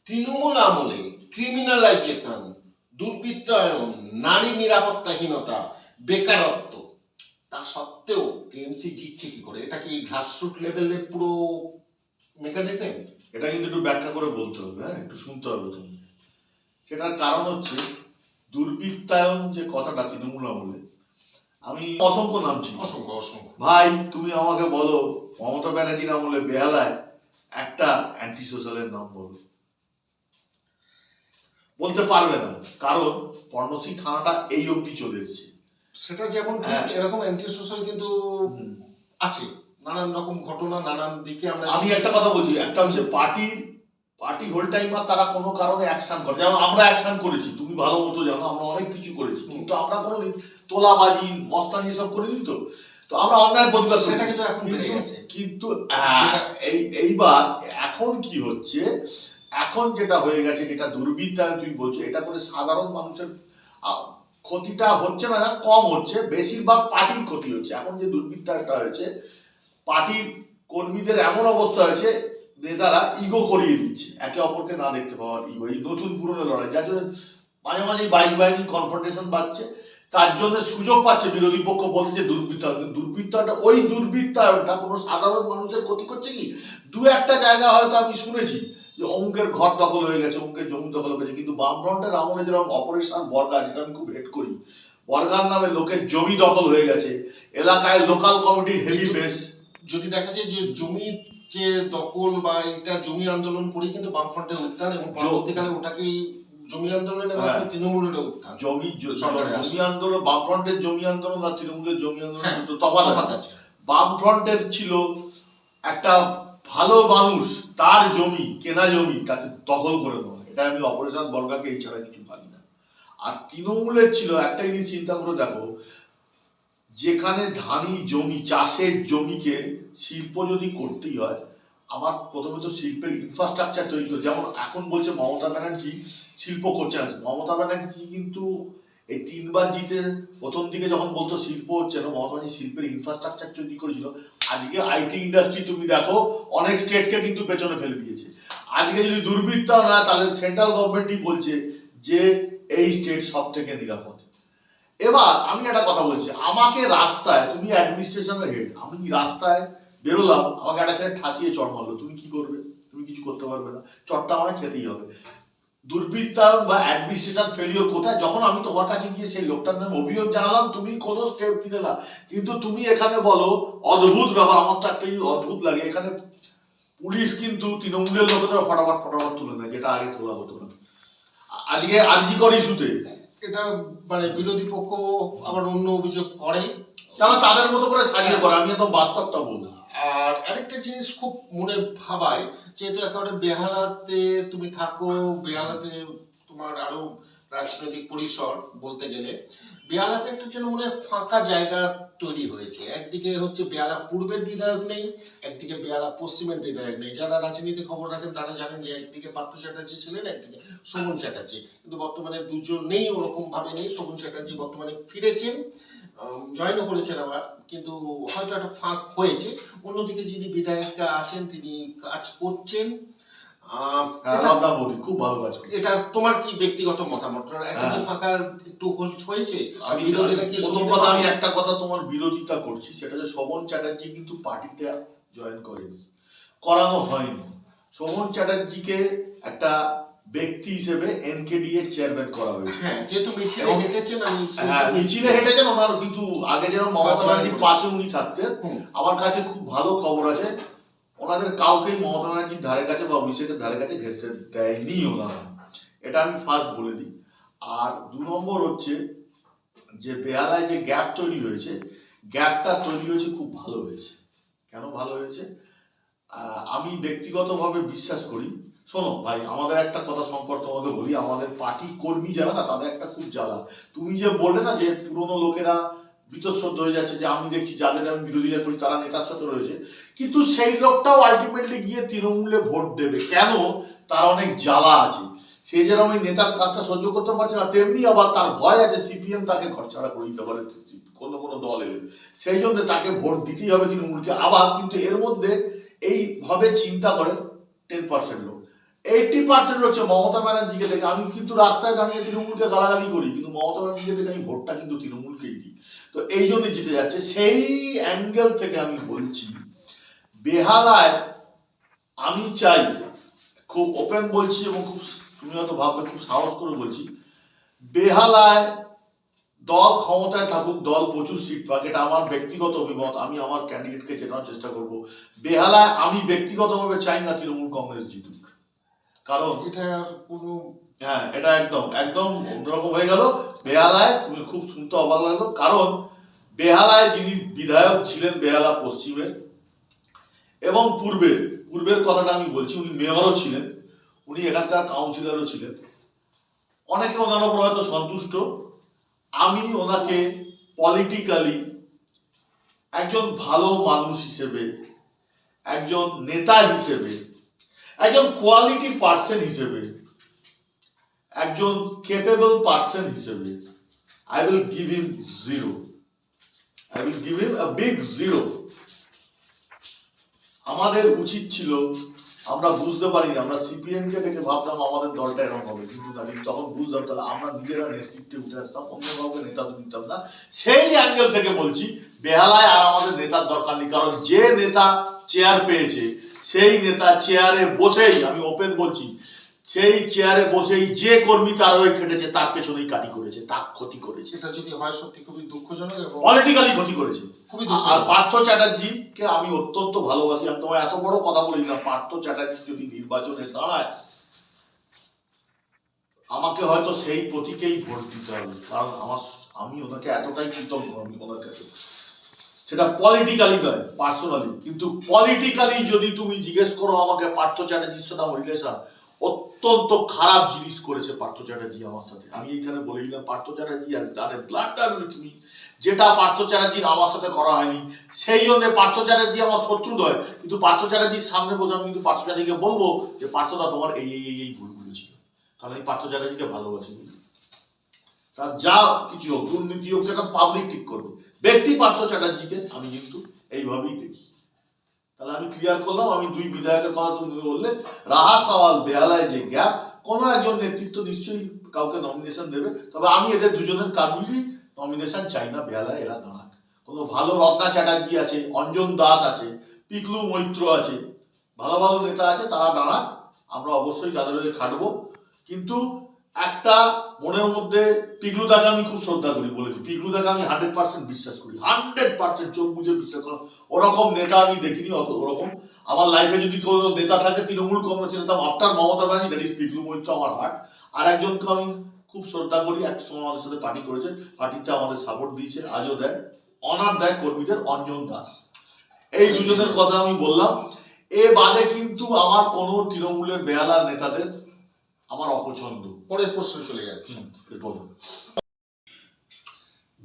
তৃণমূল আমলে ক্রিমিনালাইজেশন, দুর্বৃত্তায়ন, নারী নিরাপত্তাহীনতা, বেকারত্ব, তা সত্ত্বেও টিএমসি জিতছে কি করে? এটা কি গ্রাসরুট লেভেলে পুরো মেকানিজম? এটা কিন্তু একটু ব্যাখ্যা করে বলতে হবে, হ্যাঁ, একটু শুনতে হবে তুমি। সেটার কারণ হচ্ছে দুর্বৃত্তায়ন যে কথাটা তৃণমূল আমলে, আমি অসংখ্য নাম ছিল, অসংখ্য অসংখ্য। ভাই তুমি আমাকে বলো মমতা ব্যানার্জির আমলে বেহালায় একটা অ্যান্টি সোশ্যালের নাম বলো, বলতে পারবে না, কারণ পর্ণশ্রী থানাটা এই অবধি চলে এসেছে। সেটা যেমন ঠিক, এরকম অ্যান্টি সোশ্যাল কিন্তু আছে, নানান রকম ঘটনা নানান দিকে আমরা। আমি একটা কথা বলছি, একটা হচ্ছে পার্টি হোল টাইমার, তারা কোনো কারণে অ্যাকশন করে, যেমন আমরা অ্যাকশন করেছি, তুমি ভালো মতো জানো, আমরা অনেক কিছু করেছি, কিন্তু আমরা কোনোদিন তোলাবাজি মস্তানি এসব করিনি। তো আমরা অন্যায় প্রতিবাদ, সেটা কিন্তু এখন বেড়ে গেছে। কিন্তু এইবার এখন কি হচ্ছে, এখন যেটা হয়ে গেছে, যেটা দুর্বৃত্তায়ন তুমি বলছো, এটা করে সাধারণ মানুষের ক্ষতিটা হচ্ছে না, কম হচ্ছে, বেশিরভাগ পার্টির ক্ষতি হচ্ছে। এখন যে দুর্বৃত্তায়নটা হয়েছে, পার্টির কর্মীদের এমন অবস্থা হয়েছে, নেতারা ইগো করিয়ে দিচ্ছে, একে অপরকে না দেখতে পাওয়ার ইগো, এই নতুন পুরনো লড়াই, যার জন্য মাঝে মাঝে বাইক বাহিনী কনফ্রন্টেশন বাড়ছে, তার জন্য সুযোগ পাচ্ছে বিরোধী পক্ষ বলছে যে দুর্বৃত্তায়ন। কিন্তু দুর্বৃত্তায়নটা, ওই দুর্বৃত্তায়নটা কোনো সাধারণ মানুষের ক্ষতি করছে কি? দু একটা জায়গা হয়তো আমি শুনেছি যে অমুকের ঘর দখল হয়ে গেছে, অমুকের জমি দখল হয়ে গেছে, কিন্তু বামফ্রন্টের আমলে যেরকম অপারেশন বর্গা, যেটা আমি খুব হেট করি, বর্গার নামে লোকের জমি দখল হয়ে গেছে, এলাকায় লোকাল কমিটির হেভি বেস। যদি দেখা যায় যে জমি যে দখল বা এটা জমি আন্দোলন করে কিন্তু বামফ্রন্টের উত্থান, এবং পরবর্তীকালে ওটাকেই জমি আন্দোলনের মাধ্যমে তৃণমূলের উত্থান। জমি আন্দোলন, বামফ্রন্টের জমি আন্দোলন আর তৃণমূলের জমি আন্দোলন তো তফাৎ আছে। বামফ্রন্টের ছিল একটা ভালো মানুষ, তার জমি, কেনা জমি তাকে দখল করে দেওয়া, এটা আমি অপারেশন বর্গাকে এই ছাড়া কিছু পারি না। আর তৃণমূলের ছিল একটা জিনিস, চিন্তা করে দেখো, যেখানে ধানি জমি, চাষের জমিকে শিল্প যদি করতেই হয়, আমার প্রথমে তো শিল্পের ইনফ্রাস্ট্রাকচার তৈরি করে, যেমন এখন বলছে মমতা ব্যানার্জি শিল্প করছে না। মমতা ব্যানার্জি কিন্তু এই 3বার জিতে প্রথম দিকে যখন বলতো শিল্প হচ্ছে না, মমতা ব্যানার্জি শিল্পের ইনফ্রাস্ট্রাকচার তৈরি করেছিল। আজকে আইটি ইন্ডাস্ট্রি তুমি দেখো অনেক স্টেটকে কিন্তু পেছনে ফেলে দিয়েছে। আজকে যদি দুর্বৃত্তায়ন হয়, তাহলে সেন্ট্রাল গভর্নমেন্টই বলছে যে এই স্টেট সব থেকে নিরাপদ। এবার আমি একটা কথা বলছি, আমাকে রাস্তায়, তুমি অ্যাডমিনিস্ট্রেশনের হেড, আমি রাস্তায় বেরোলাম, আমাকে একটা ছেলে ঠাসিয়ে চড় মারলো, তুমি কি করবে? তুমি কিছু করতে পারবে না, চড়টা আমাকে খেতেই হবে। দুর্বৃত্তায়ন বা অ্যাডমিনিস্ট্রেশন ফেলিওর কোথায়? যখন আমি তোমার কাছে গিয়ে সেই লোকটার নামে অভিযোগ জানালাম, তুমি কোনো স্টেপ নিলে না। কিন্তু তুমি এখানে বলো, অদ্ভুত ব্যাপার, আমার তো একটাই অদ্ভুত লাগে, এখানে পুলিশ কিন্তু তৃণমূলের লোকেদের ফটাফট ফটাফট তুলে নেয়, যেটা আগে তোলা হতো না। আজকে আরজিকর ইস্যুতে এটা মানে বিরোধী পক্ষ আবার অন্য অভিযোগ করে, তারা তাদের মতো করে সাজিয়ে করে, আমি একদম বাস্তবটা বলবো। আর আরেকটা জিনিস খুব মনে ভাবায়, যেহেতু একেবারে বেহালাতে তুমি থাকো, বেহালাতে তোমার আরো রাজনৈতিক পরিসর বলতে গেলে, বেহালাতে একটা যেন মনে হয় ফাঁকা জায়গা তৈরি হয়েছে। একদিকে হচ্ছে বেহালা পূর্বের বিধায়ক নেই, একদিকে বেহালা পশ্চিমের বিধায়ক নেই। যারা রাজনীতি খবর রাখেন তারা জানেন যে একদিকে পার্থ চ্যাটার্জি ছিলেন, একদিকে শোভন চ্যাটার্জি, কিন্তু বর্তমানে দুজন নেই, ওরকম ভাবে নেই। শোভন চ্যাটার্জি বর্তমানে ফিরেছেন, জয়েনও করেছেন আবার, কিন্তু হয়তো একটা ফাঁক হয়েছে। অন্যদিকে যিনি বিধায়িকা আছেন তিনি কাজ করছেন। খুব ভালো কাজ। এটা তোমার কি ব্যক্তিগত মতামত? একাধিক ফাঁকার একটু হয়েছে? আমি একটা কথা তোমার বিরোধিতা করছি, সেটা যে শোভন চ্যাটার্জি কিন্তু পার্টিতে জয়েন করেনি, করানো হয়নি। শোভন চ্যাটার্জিকে একটা ব্যক্তি হিসেবে এনকেডিএ চেয়ারম্যান করা হয়েছে। হ্যাঁ, যেহেতু মিছিলে হেঁটেছেন, মিছিলে হেঁটেছেন ওনার, কিন্তু আগে যেরকম মমতা ব্যানার্জির পাশে উনি থাকতেন, আমার কাছে খুব ভালো খবর আছে, ওনাদের কাউকেই মমতা ব্যানার্জির ধারে কাছে বা অভিষেকের ধারে কাছে ঘেঁষতে দেয়নি ওনারা, এটা আমি ফার্স্ট বলে দিই। আর 2 নম্বর হচ্ছে যে বেহালায় যে গ্যাপ তৈরি হয়েছে, গ্যাপটা তৈরি হয়েছে খুব ভালো হয়েছে। কেন ভালো হয়েছে? আমি ব্যক্তিগতভাবে বিশ্বাস করি, শোনো ভাই, আমাদের একটা কথা শঙ্কর তোমাকে বলি, আমাদের পার্টি কর্মী যারা না, তাদের একটা খুব জ্বালা। তুমি যে বললে না যে পুরনো লোকেরা বীতশ্রদ্ধ হয়ে যাচ্ছে, যে আমি দেখছি যাদের আমি বিরোধিতা করি তারা নেতার সাথে রয়েছে, কিন্তু সেই লোকটাও আলটিমেটলি গিয়ে তৃণমূলে ভোট দেবে কেন? তার অনেক জ্বালা আছে। সে যেরকম এই নেতার কাজটা সহ্য করতে পারছে না, তেমনি আবার তার ভয় আছে সিপিএম তাকে ঘরছাড়া করে দিতে পারে কোনো কোনো দল এলে, সেই জন্য তাকে ভোট দিতেই হবে তৃণমূলকে। আবার কিন্তু এর মধ্যে এইভাবে চিন্তা করে 10% লোক, 80% হচ্ছে মমতা ব্যানার্জিকে দেখে। আমি কিন্তু রাস্তায় দাঁড়িয়ে তৃণমূলকে গালাগালি করি, কিন্তু মমতা ব্যানার্জিকে দেখে আমি ভোটটা কিন্তু তৃণমূলকেই দিই, তো এই জন্য জিতে যাচ্ছে। সেই অ্যাঙ্গেল থেকে আমি বলছি, বেহালায় আমি চাই, খুব ওপেন বলছি, এবং খুব, তুমি হয়তো ভাববে খুব সাহস করে বলছি, বেহালায় দল ক্ষমতায় থাকুক, দল প্রচুর সিট পাক, এটা আমার ব্যক্তিগত অভিমত, আমি আমার ক্যান্ডিডেটকে জেতানোর চেষ্টা করব। বেহালায় আমি ব্যক্তিগতভাবে চাই না তৃণমূল কংগ্রেস জিতুক, কারণ এটা কোনো, হ্যাঁ, এটা একদম একদম অন্যরকম হয়ে গেল। বেহালায় তুমি খুব শুনতে অবাক লাগলো, কারণ বেহালায় যিনি বিধায়ক ছিলেন বেহালা পশ্চিমের এবং পূর্বের কথাটা আমি বলছি, উনি মেয়রও ছিলেন, উনি এখানকার কাউন্সিলরও ছিলেন, অনেকে ওনার উপর হয়তো সন্তুষ্ট। আমি ওনাকে পলিটিক্যালি একজন ভালো মানুষ হিসেবে, একজন নেতা হিসেবে, একজন কোয়ালিটি পার্সন হিসেবে, একজন কেপেবল পার্সন হিসেবে I will give him 0. I will give him a big 0. আমাদের উচিত ছিল আমরা বুঝতে পারিনি, আমরা সিপিএম কে দেখে ভাবতাম আমাদের দলটা এরকম হবে, কিন্তু তখন বুঝলাম তাহলে আমরা নিজেরা নেতৃত্বে উঠে আসতাম, অন্য কাউকে নেতা তো নিতাম না। সেই অ্যাঙ্গেল থেকে বলছি বেহালায় আর আমাদের নেতার দরকার নেই, কারণ যে নেতা চেয়ার পেয়েছে সেই নেতা চেয়ারে বসেই, আমি ওপেন বলছি, সেই চেয়ারে বসেই যে কর্মী তার হয়ে খেটেছে তার পেছনেই কাটি করেছে, তার ক্ষতি করেছে, এটা যদি হয় সত্যি খুবই দুঃখজনক এবং পলিটিক্যালি ক্ষতি করেছে। খুবই আর পার্থ চ্যাটার্জিকে আমি অত্যন্ত ভালোবাসি, আমি তোমায় এত বড় কথা বলি না, পার্থ চ্যাটার্জি যদি নির্বাচনে দাঁড়ায় আমাকে হয়তো সেই প্রতীকেই ভোট দিতে হবে, কারণ আমি ওনাকে এতটাই কৃতজ্ঞ আমি ওনার কাছে, সেটা পলিটিক্যালি নয় পার্সোনালি, কিন্তু পলিটিক্যালি যদি তুমি জিজ্ঞেস করো আমাকে পার্থ চ্যাটার্জির সাথে আমার রিলেশন, অত্যন্ত খারাপ জিনিস করেছে পার্থ চ্যাটার্জি আমার সাথে। আমি এখানে বলে দিলাম পার্থ চ্যাটার্জি আজ ডান এ ব্লান্ডার উইথ মি, যেটা পার্থ চ্যাটার্জির আমার সাথে করা হয়নি, সেই জন্য পার্থ চ্যাটার্জি আমার শত্রু নয়, কিন্তু পার্থ চ্যাটার্জির সামনে বসে আমি কিন্তু পার্থ চ্যাটার্জিকে বলবো যে পার্থদা তোমার এই ভুলগুলো ছিল, কারণ আমি পার্থ চ্যাটার্জিকে ভালোবাসি। তার যা কিছু হোক, দুর্নীতি হোক, সেটা পাবলিক ঠিক করবে, ব্যক্তি পার্থ চ্যাটার্জিকে আমি কিন্তু এইভাবেই দেখি। তাহলে আমি ক্লিয়ার করলাম। আমি দুই বিধায়কের কথা তুমি বললে, রাহা সওয়াল বেহালায় যে গ্যাপ, কোনো একজন নেতৃত্ব নিশ্চয়ই কাউকে নমিনেশন দেবে, তবে আমি এদের দুজনের কারুরই নমিনেশন চাই না বেহালায় এরা দাঁড়াক। কোনো ভালো রত্না চ্যাটার্জি আছে, অঞ্জন দাস আছে, পিকলু মৈত্র আছে, ভালো ভালো নেতা আছে, তারা দাঁড়াক, আমরা অবশ্যই তাদের হয়ে খাটবো। কিন্তু একটা মনের মধ্যে, পিকলুদাকে আমি খুব শ্রদ্ধা করি, বলেছি পিকলুদাকে আমি 100% বিশ্বাস করি, 100% চোখ বুঝে বিশ্বাস করি, ওরকম নেতা আমি দেখিনি। ওরকম আমার লাইফে যদি কোনো নেতা থাকে তৃণমূল কংগ্রেস নেতা after Mamata Banerjee, that is Piklu Maitra আমার হার্ট। আর একজনকে আমি খুব শ্রদ্ধা করি, এক সময় আমাদের সাথে পার্টি করেছে, পার্টিতে আমাদের সাপোর্ট দিয়েছে, আজও দেয়, অনার দেয় কর্মীদের, অঞ্জন দাস। এই দুজনের কথা আমি বললাম। এ বাদে কিন্তু আমার কোনো তৃণমূলের বেহালার নেতাদের আমার অপছন্দ। পরের প্রশ্ন চলে যাচ্ছে।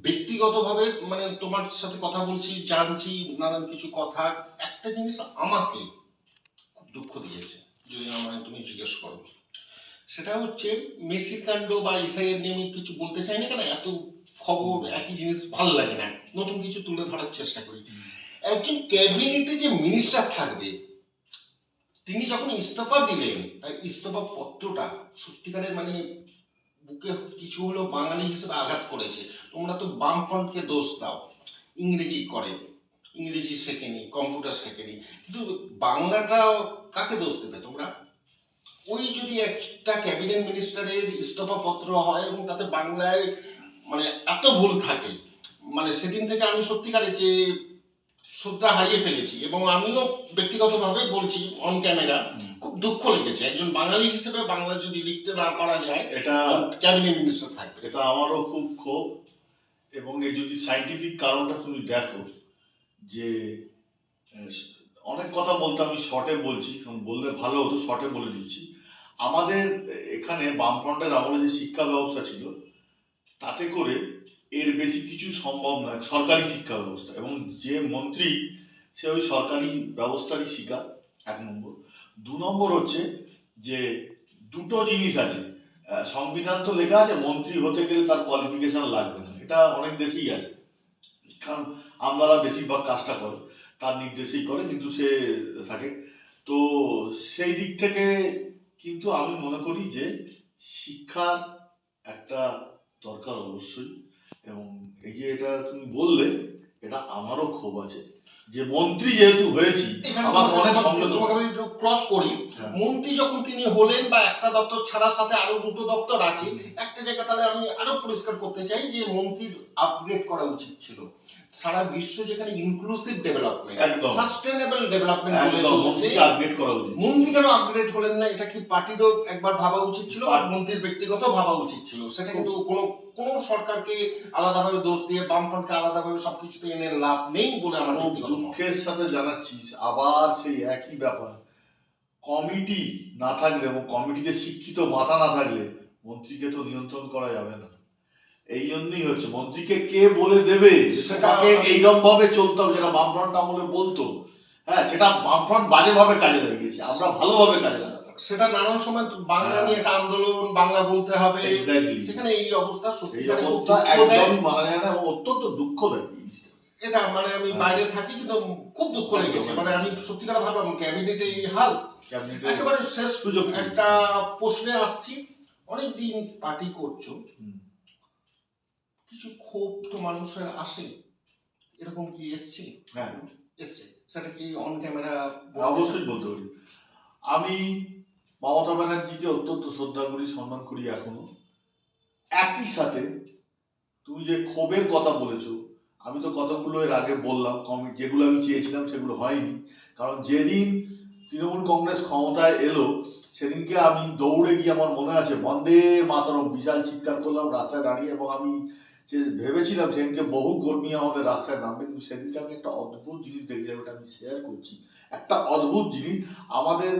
ব্যক্তিগতভাবে মানে তোমার সাথে কথা বলছি, জানছি নানান কিছু কথা, একটা জিনিস আমাকে খুব দুঃখ দিয়েছে যদি আমায় তুমি জিজ্ঞেস করো, সেটা হচ্ছে মেসি কাণ্ড বা ইসাইয়ের নিয়ে আমি কিছু বলতে চাই না, কেন এত খবর একই জিনিস ভালো লাগে না, নতুন কিছু তুলে ধরার চেষ্টা করি। একজন ক্যাবিনেটে যে মিনিস্টার থাকবে, তিনি যখন ইস্তফা দিলেন, তাই ইস্তফা পত্রটা সত্যিকারের মানে বুকে কিছু হলো বাঙালি হিসেবে আঘাত করেছে। তোমরা তো বামফ্রন্টকে দোষ দাও, ইংরেজি করেনি, ইংরেজি শেখেনি, কম্পিউটার শেখেনি, কিন্তু বাংলাটা কাকে দোষ দেবে তোমরা? ওই যদি একটা ক্যাবিনেট মিনিস্টারের ইস্তফা পত্র হয় এবং তাতে বাংলায় মানে এত ভুল থাকে, মানে সেদিন থেকে আমি সত্যিকারে যে শ্রদ্ধা হারিয়ে ফেলেছি, এবং আমিও ব্যক্তিগতভাবে বলছি অন ক্যামেরা, খুব দুঃখ লেগেছে একজন বাঙালি হিসেবে বাংলা যদি লিখতে না পারা যায়, এটা ক্যাবিনেট মিনিস্টার থাকবে। এটা আমারও খুব ক্ষোভ, এবং এই যদি সাইন্টিফিক কারণটা তুমি দেখো, যে অনেক কথা বলতে আমি শর্টে বলছি, কারণ বললে ভালো হতো, শর্টে বলে দিচ্ছি। আমাদের এখানে বামফ্রন্টের আমলে যে শিক্ষা ব্যবস্থা ছিল, তাতে করে এর বেশি কিছু সম্ভব নয়, সরকারি শিক্ষা ব্যবস্থা, এবং যে মন্ত্রী সে ওই সরকারি ব্যবস্থারই শিকার, 1 নম্বর। 2 নম্বর হচ্ছে যে দুটো জিনিস আছে, সংবিধান তো লেখা আছে মন্ত্রী হতে গেলে তার কোয়ালিফিকেশন লাগবে না, এটা অনেক দেশেই আছে, কারণ আমলারা বেশিরভাগ কাজটা করে তার নির্দেশেই করে, কিন্তু সে থাকে। তো সেই দিক থেকে কিন্তু আমি মনে করি যে শিক্ষার একটা দরকার অবশ্যই। এবং এই যে এটা তুমি বললে, এটা আমারও ক্ষোভ আছে যে মন্ত্রী যেহেতু হয়েছি, আমাকে অনেক সংযত, তোমাকে আমি একটু ক্রস করি। মন্ত্রী যখন তিনি হলেন, বা একটা দপ্তর ছাড়ার সাথে আরো 2টো দপ্তর আছে, একটা জায়গা তাহলে আমি আরো পরিষ্কার করতে চাই যে মন্ত্রীর আপগ্রেড করা উচিত ছিল। সারা বিশ্ব যেখানে ইনক্লুসিভ ডেভেলপমেন্ট, সাস্টেনেবল ডেভেলপমেন্ট বলে চলছে, আপগ্রেড করা উচিত, মন্ত্রী কেন আপগ্রেড হলেন না? এটা কি পার্টিরও একবার ভাবা উচিত ছিল, আর মন্ত্রীর ব্যক্তিগত ভাবা উচিত ছিল। সেটা কিন্তু কোন সরকারকে আলাদাভাবে দোষ দিয়ে, বামফ্রন্টকে আলাদাভাবে সবকিছুতে এনে লাভ নেই বলে আমার ব্যক্তিগত মত। দুঃখের সাথে জানাচ্ছিস, আবার সেই একই ব্যাপার, কমিটি না থাকলে এবং কমিটিতে শিক্ষিত মাথা না থাকলে মন্ত্রীকে তো নিয়ন্ত্রণ করা যাবে না। এই জন্যই হচ্ছে মন্ত্রীকে কে বলে দেবে, সেটাকে এইরকম ভাবে চলতে হবে, যেটা বামফ্রন্ট আমলে বলতো। হ্যাঁ, সেটা বামফ্রন্ট বাজেভাবে কাজে লাগিয়েছে, আমরা ভালোভাবে কাজে লাগাতাম। সেটা নানান সময় বাংলা নিয়ে একটা আন্দোলন, বাংলা বলতে হবে, সেখানে এই অবস্থা সত্যি একদমই মানা যায় না, এবং অত্যন্ত দুঃখ দেয় জিনিসটা। এটা মানে আমি হ্যাঁ। বাইরে থাকি কিন্তু খুব দুঃখ লেগেছে, একদম, মানে আমি সত্যিকার ভাবলাম ক্যাবিনেটে এই হাল। ক্যাবিনেটে একেবারে শেষ সুযোগ একটা প্রশ্নে আসছি, অনেকদিন পার্টি করছো, কিছু ক্ষোভ তো মানুষের আসে, এরকম কি এসছে? হ্যাঁ এসছে, সেটা কি অন ক্যামেরা? অবশ্যই বলতে পারি। আমি মমতা ব্যানার্জিকে অত্যন্ত শ্রদ্ধা করি, সম্মান করি এখনো। একই সাথে তুমি যে ক্ষোভের কথা বলেছো, আমি তো কতগুলো এর আগে বললাম, যেগুলো আমি চেয়েছিলাম সেগুলো হয়নি। কারণ যেদিন তৃণমূল কংগ্রেস ক্ষমতায় এলো সেদিনকে আমি দৌড়ে গিয়ে, আমার মনে আছে, বন্দে মাতরম বিশাল চিৎকার করলাম রাস্তায় দাঁড়িয়ে, এবং আমি যে ভেবেছিলাম সেদিনকে বহু কর্মী আমাদের রাস্তায় নামবে, কিন্তু সেদিনকে আমি একটা অদ্ভুত জিনিস দেখলাম, ওটা আমি শেয়ার করছি। একটা অদ্ভুত জিনিস, আমাদের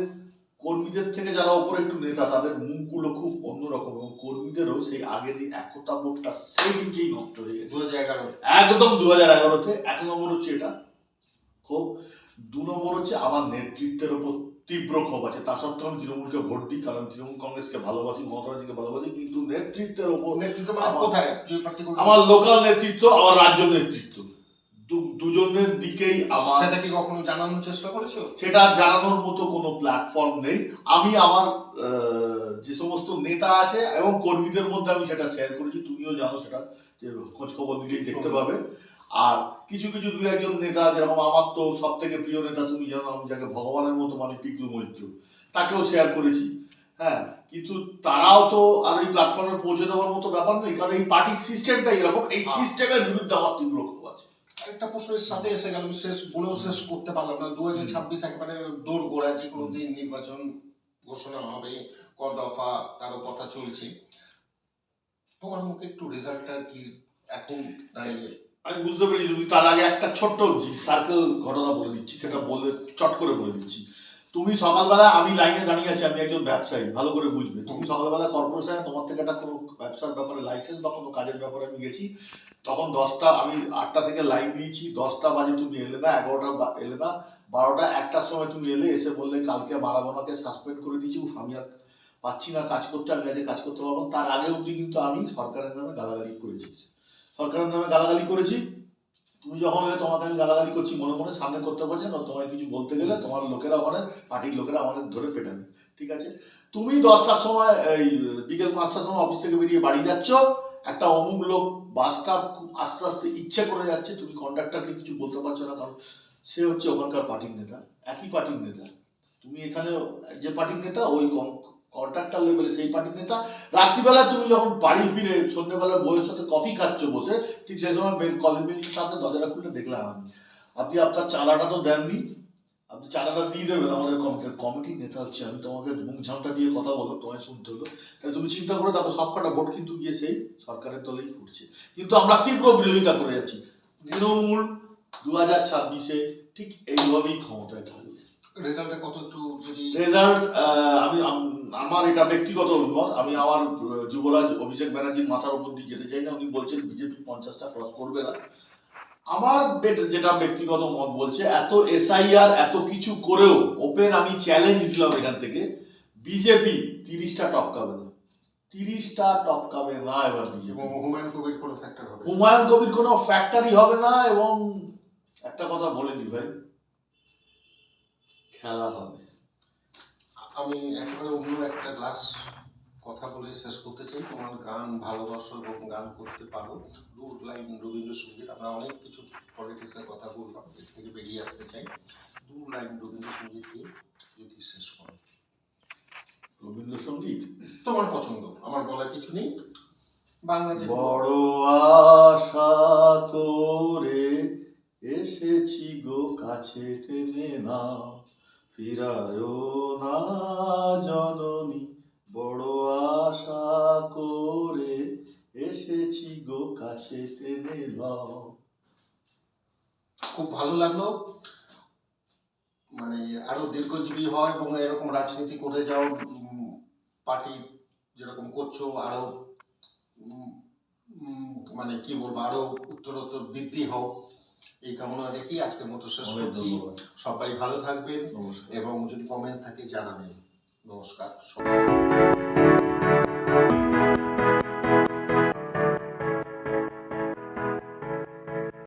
কর্মীদের থেকে যারা ওপরে একটু নেতা, তাদের মুখগুলো খুব অন্যরকম, এবং কর্মীদেরও সেই আগের এই একতা বোধটা সেই দিনকেই নষ্ট হয়ে গেছে। 2011 একদম 2011-তে। এক নম্বর হচ্ছে এটা ক্ষোভ, 2 নম্বর হচ্ছে আমার নেতৃত্বের উপর তীব্র ক্ষোভ আছে। তা সত্ত্বেও আমি তৃণমূলকে ভোট দিই, কারণ তৃণমূল কংগ্রেসকে ভালোবাসি, মমতা ব্যানার্জিকে ভালোবাসি, কিন্তু নেতৃত্বের উপর, নেতৃত্ব মানে কোথায়, যে পার্টিকুলার আমার লোকাল নেতৃত্ব, আমার রাজ্য নেতৃত্ব, দুজনের দিকেই আমার, সেটা কি কখনো জানানোর চেষ্টা করেছো? সেটা জানানোর মতো কোনো প্ল্যাটফর্ম নেই। আমি আমার যে সমস্ত নেতা আছে এবং কর্মীদের মধ্যে আমি সেটা শেয়ার করেছি, তুমিও জানো সেটা, যে খোঁজ খবর নিলেই দেখতে পাবে। আর কিছু কিছু 2-1 নেতা, যেরকম আমার তো সব থেকে প্রিয় নেতা তুমি জানো, আমি যাকে ভগবানের মতো মানে, টিকলু মৈত্র, তাকেও শেয়ার করেছি। হ্যাঁ, কিন্তু তারাও তো আর এই প্ল্যাটফর্মে পৌঁছে দেওয়ার মতো ব্যাপার নেই, কারণ এই পার্টির সিস্টেমটাই এরকম। এই সিস্টেমের বিরুদ্ধে আমার তীব্র ক্ষোভ আছে। একটা প্রশ্নের সাথে এসে গেল, আমি শেষ বলেও শেষ করতে পারলাম না। 2026 একেবারে দৌড় গোড়া, যে কোনো দিন নির্বাচন ঘোষণা হবে, ক দফা তারও কথা চলছে। তোমার মুখে একটু রেজাল্টটা কি এখন দাঁড়িয়ে? আমি বুঝতে পেরেছি, তুমি তার আগে একটা ছোট্ট সার্কেল ঘটনা বলে দিচ্ছি, সেটা বলে চট করে বলে দিচ্ছি। তুমি সকালবেলা, আমি লাইনে দাঁড়িয়ে আছি, আমি একজন ব্যবসায়ী, ভালো করে বুঝবে। তুমি সকালবেলা কর্পোরেশনে তোমার থেকে একটা কোনো ব্যবসার ব্যাপারে লাইসেন্স বা কোনো কাজের ব্যাপারে আমি গেছি, তখন 10টা, আমি 8টা থেকে লাইন দিয়েছি, 10টা বাজে তুমি এলে না, 11টা এলে না, 12টা 1টার সময় তুমি এলে, এসে বললে কালকে মারাদোনাকে সাসপেন্ড করে দিয়েছি, আমি আর পাচ্ছি না কাজ করতে, আমি আজকে কাজ করতে পারবো। তার আগে অবধি কিন্তু আমি সরকারের নামে গালাগালি করেছি, সরকারের নামে গালাগালি করেছি। তুমি যখন এলে তোমাকে আমি গালাগালি করছি মনে মনে, সামনে করতে পারছি না, তোমায় কিছু বলতে গেলে তোমার লোকেরা, ওখানে পার্টির লোকেরা আমাদের ধরে পেটাবে, ঠিক আছে? তুমি 10টার সময়, এই বিকেল 5টার সময় অফিস থেকে বেরিয়ে বাড়ি যাচ্ছ, একটা অমুক লোক বাসটা খুব আস্তে আস্তে ইচ্ছে করে যাচ্ছে, তুমি কন্ডাক্টরকে কিছু বলতে পারছো না, কারণ সে হচ্ছে ওখানকার পার্টির নেতা, একই পার্টির নেতা। তুমি এখানে যে পার্টির নেতা, ওই কন্ট্রাক্টর লেভেলে সেই পার্টির নেতা। রাত্রিবেলা তুমি যখন বাড়ি ফিরে সন্ধ্যেবেলা বউয়ের সাথে কফি খাচ্ছ বসে, ঠিক সেই সময় কলিং বেঞ্চের সামনে দরজাটা খুলে দেখলাম আমি। আপনি আপনার চাঁদাটা তো দেননি, আপনি চাঁদাটা দিয়ে দেবেন, আমাদের কমিটির নেতা হচ্ছে আমি, তোমাকে মুখ ঝামটা দিয়ে কথা বললাম, তোমায় শুনতে হলো। তাই তুমি চিন্তা করে দেখো, সবকটা ভোট কিন্তু গিয়ে সেই সরকারের দলেই পড়ছে, কিন্তু আমরা তীব্র বিরোধিতা করে যাচ্ছি। তৃণমূল 2026-এ ঠিক এইভাবেই ক্ষমতায় থাকবে। রেজাল্টে কত একটু যদি রেজাল্ট, আমি আমার এটা ব্যক্তিগত অভিমত, আমি আমার যুবরাজ অভিষেক ব্যানার্জির মাথার উপর দিয়ে যেতে চাই না। উনি বলছেন বিজেপি 50টা ক্রস করবে না। আমার যেটা ব্যক্তিগত মত বলছে, এত এসআইআর এত কিছু করেও ওপেন আমি চ্যালেঞ্জ দিলাম এখান থেকে, বিজেপি 30টা টপকাবে না, 30টা টপকাবে না এবার বিজেপি। হুমায়ুন কবির কোনো ফ্যাক্টর হবে? হুমায়ুন কবির কোনো ফ্যাক্টরি হবে না, এবং একটা কথা বলে নি ভাই, খেলা হবে। আমি একেবারে অন্য একটা লাস্ট কথা বলে শেষ করতে চাই। তোমার গান ভালোবাসো এবং গান করতে পারো, রুট লাইন রবীন্দ্রসঙ্গীত, আমরা অনেক কিছু পলিটিক্সের কথা বললাম, এর থেকে বেরিয়ে আসতে চাই। 2 লাইন রবীন্দ্রসঙ্গীত দিয়ে যদি শেষ করো। রবীন্দ্রসঙ্গীত তোমার পছন্দ, আমার বলার কিছু নেই। বাংলা যে বড় আশা করে এসেছি গো কাছে টেনে নাও, ফিরায়ও না জননী, বড় আশা করে এসেছি গো কাছে টেনে নাও। খুব ভালো লাগলো, মানে আরো দীর্ঘজীবী হয় এবং এরকম রাজনীতি করে যাও, পার্টি যেরকম করছো আরো মানে কি বলবো, আরো উত্তরোত্তর বৃদ্ধি হোক, এই কামনা রেখেই আজকের মতো শেষ করছি। সবাই ভালো থাকবেন এবং যদি কমেন্টস থাকে জানাবেন। নমস্কার সবাই।